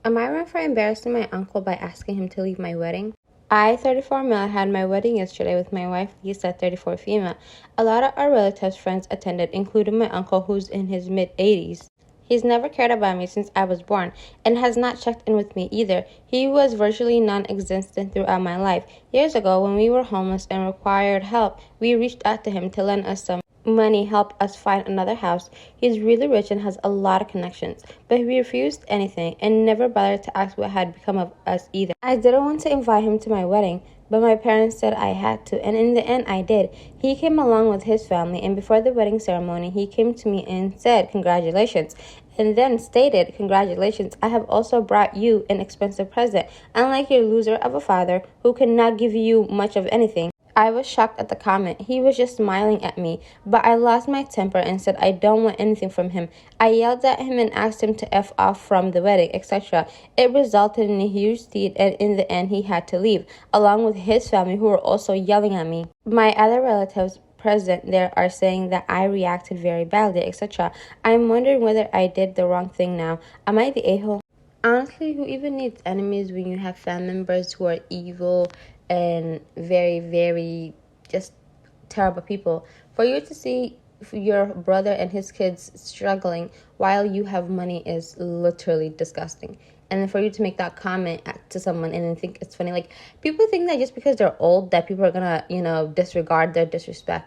Am I wrong for embarrassing my uncle by asking him to leave my wedding? I, 34 male, had my wedding yesterday with my wife, Lisa, 34 female. A lot of our relatives' friends attended, including my uncle, who's in his mid-80s. He's never cared about me since I was born, and has not checked in with me either. He was virtually non-existent throughout my life. Years ago, when we were homeless and required help, we reached out to him to lend us some money, help us find another house. He's really rich and has a lot of connections, but he refused anything and never bothered to ask what had become of us either. I didn't want to invite him to my wedding, but my parents said I had to, and in the end I did. He came along with his family, and before the wedding ceremony, he came to me and said, "Congratulations," and then stated, "Congratulations, I have also brought you an expensive present, unlike your loser of a father who cannot give you much of anything." I was shocked at the comment. He was just smiling at me, but I lost my temper and said I don't want anything from him. I yelled at him and asked him to F off from the wedding, etc. It resulted in a huge scene, and in the end he had to leave, along with his family who were also yelling at me. My other relatives present there are saying that I reacted very badly, etc. I'm wondering whether I did the wrong thing now. Am I the a-hole? Honestly, who even needs enemies when you have family members who are evil and very, very just terrible people? For you to see your brother and his kids struggling while you have money is literally disgusting. And then for you to make that comment to someone and then think it's funny, like, people think that just because they're old that people are gonna, disregard their disrespect.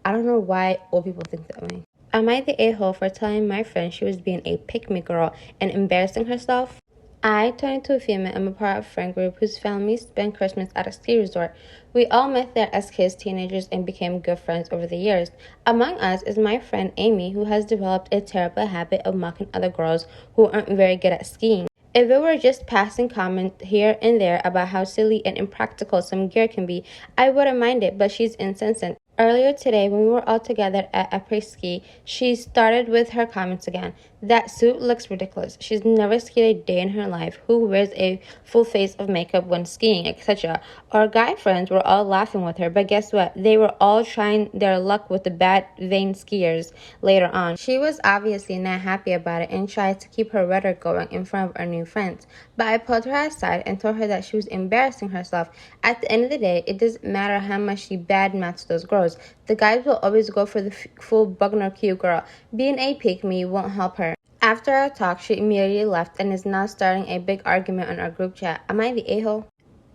I don't know why old people think that way. Am I the a-hole for telling my friend she was being a pick-me girl and embarrassing herself? I, 22 female, am a part of a friend group whose families spend Christmas at a ski resort. We all met there as kids, teenagers, and became good friends over the years. Among us is my friend Amy, who has developed a terrible habit of mocking other girls who aren't very good at skiing. If it were just passing comment here and there about how silly and impractical some gear can be, I wouldn't mind it, but she's incensed. Earlier today, when we were all together at après-ski, she started with her comments again. That suit looks ridiculous. She's never skied a day in her life. Who wears a full face of makeup when skiing, etc.? Our guy friends were all laughing with her, but guess what? They were all trying their luck with the bad vain skiers later on. She was obviously not happy about it and tried to keep her rhetoric going in front of our new friends. But I pulled her aside and told her that she was embarrassing herself. At the end of the day, it doesn't matter how much she badmouths those girls. The guys will always go for the full bugner cute girl. Being a pick-me won't help her. After our talk, she immediately left and is now starting a big argument on our group chat. Am I the a-hole?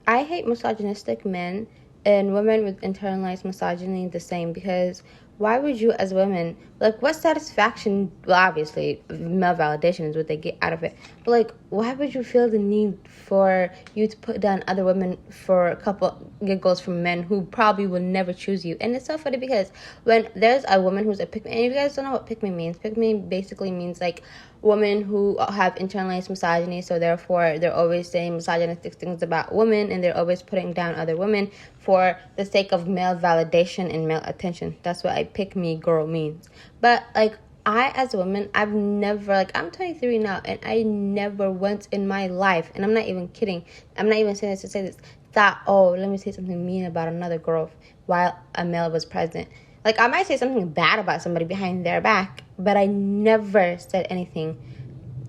I hate misogynistic men and women with internalized misogyny the same, because why would you as women, like, what satisfaction, well, obviously male validation is what they get out of it, but like, why would you feel the need for you to put down other women for a couple giggles from men who probably will never choose you? And it's so funny because when there's a woman who's a pick-me, and if you guys don't know what pick-me means, pick-me basically means like women who have internalized misogyny, so therefore they're always saying misogynistic things about women, and they're always putting down other women for the sake of male validation and male attention. That's what a pick-me girl means. But like, I as a woman, I've never, like, I'm 23 now, and I never once in my life, and I'm not even kidding, I'm not even saying this to say this, thought, oh, let me say something mean about another girl while a male was present. Like, I might say something bad about somebody behind their back, but I never said anything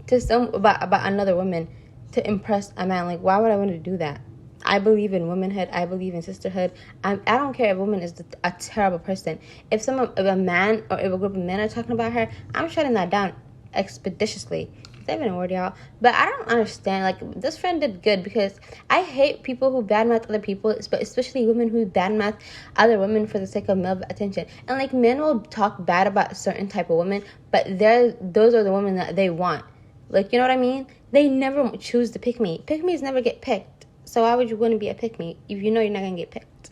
to about another woman to impress a man. Like, why would I want to do that? I believe in womanhood. I believe in sisterhood. I don't care if a woman is a terrible person. If a man or if a group of men are talking about her, I'm shutting that down expeditiously. Is that even a word, y'all? But I don't understand. Like, this friend did good, because I hate people who badmouth other people, but especially women who badmouth other women for the sake of male attention. And like, men will talk bad about a certain type of women, but those are the women that they want. Like, you know what I mean? They never choose to pick me. Pick-me's never get picked. So why would you want to be a pick-me if you know you're not going to get picked?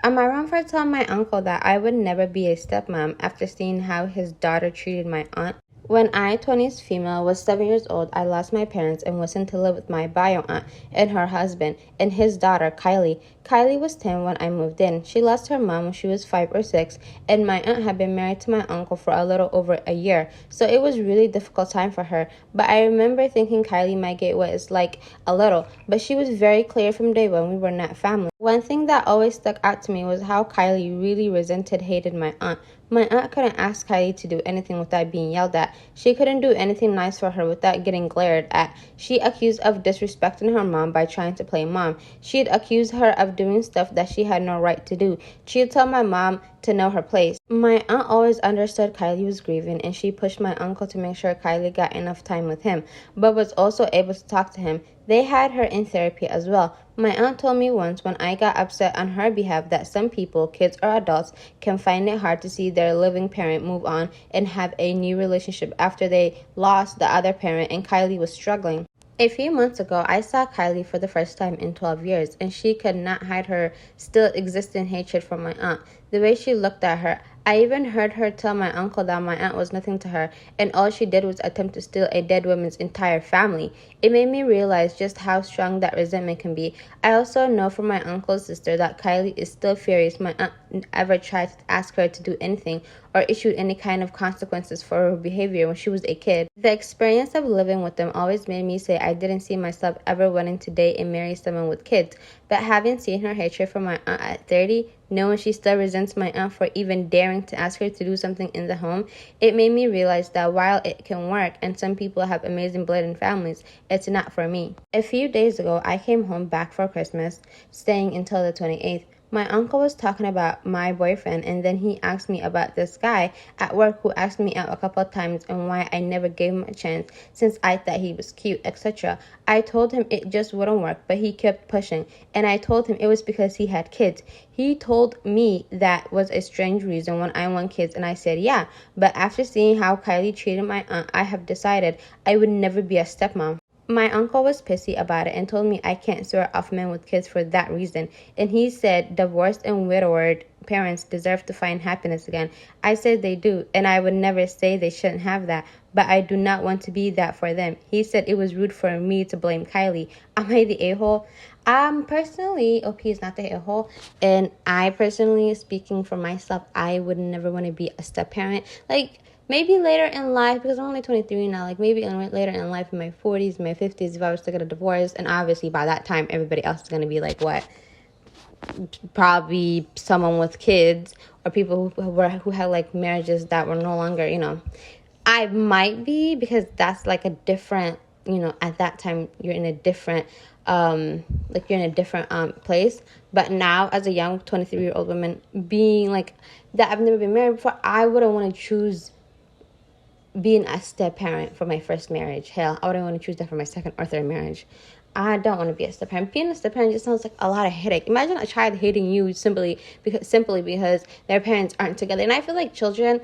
Am I wrong for telling my uncle that I would never be a stepmom after seeing how his daughter treated my aunt? When I, 20s female, was 7 years old, I lost my parents and was sent to live with my bio aunt and her husband and his daughter, Kylie. Kylie was 10 when I moved in. She lost her mom when she was 5 or 6, and my aunt had been married to my uncle for a little over a year, so it was really difficult time for her. But I remember thinking Kylie might get what it's like a little, but she was very clear from day one we were not family. One thing that always stuck out to me was how Kylie really hated my aunt. My aunt couldn't ask Kylie to do anything without being yelled at. She couldn't do anything nice for her without getting glared at. She accused of disrespecting her mom by trying to play mom. She'd accuse her of doing stuff that she had no right to do. She'd tell my mom to know her place. My aunt always understood Kylie was grieving, and she pushed my uncle to make sure Kylie got enough time with him, but was also able to talk to him. They had her in therapy as well. My aunt told me once when I got upset on her behalf that some people, kids or adults, can find it hard to see their living parent move on and have a new relationship after they lost the other parent, and Kylie was struggling. A few months ago, I saw Kylie for the first time in 12 years, and she could not hide her still existing hatred for my aunt. The way she looked at her, I even heard her tell my uncle that my aunt was nothing to her, and all she did was attempt to steal a dead woman's entire family. It made me realize just how strong that resentment can be. I also know from my uncle's sister that Kylie is still furious my aunt ever tried to ask her to do anything or issued any kind of consequences for her behavior when she was a kid. The experience of living with them always made me say I didn't see myself ever wanting to date and marry someone with kids, but having seen her hatred for my aunt at 30, knowing she still resents my aunt for even daring to ask her to do something in the home, it made me realize that while it can work and some people have amazing blood in families, it's not for me. A few days ago, I came home back for Christmas, staying until the 28th. My uncle was talking about my boyfriend, and then he asked me about this guy at work who asked me out a couple of times and why I never gave him a chance since I thought he was cute, etc. I told him it just wouldn't work, but he kept pushing, and I told him it was because he had kids. He told me that was a strange reason when I want kids, and I said yeah, but after seeing how Kylie treated my aunt, I have decided I would never be a stepmom. My uncle was pissy about it and told me I can't swear off men with kids for that reason. And he said divorced and widowed parents deserve to find happiness again. I said they do, and I would never say they shouldn't have that, but I do not want to be that for them. He said it was rude for me to blame Kylie. Am I the a-hole? Personally, OP is not the a-hole, and I personally, speaking for myself, I would never want to be a step-parent. Maybe later in life, because I'm only 23 now, maybe later in life, in my 40s, my 50s, if I was to get a divorce, and obviously by that time, everybody else is going to be probably someone with kids, or people who had marriages that were no longer, I might be, because that's a different, at that time, you're in a different, place. But now, as a young 23-year-old woman, being that I've never been married before, I wouldn't want to choose being a step parent for my first marriage. Hell, I wouldn't want to choose that for my second or third marriage. I don't want to be a step parent. Being a step parent just sounds like a lot of headache. Imagine a child hating you simply because their parents aren't together. And I feel like children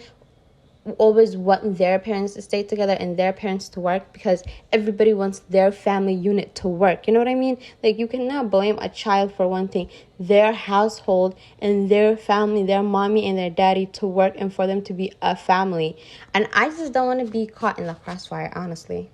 always want their parents to stay together and their parents to work because everybody wants their family unit to work. You know what I mean? You cannot blame a child for wanting their household and their family, their mommy and their daddy to work and for them to be a family. And I just don't want to be caught in the crossfire, honestly.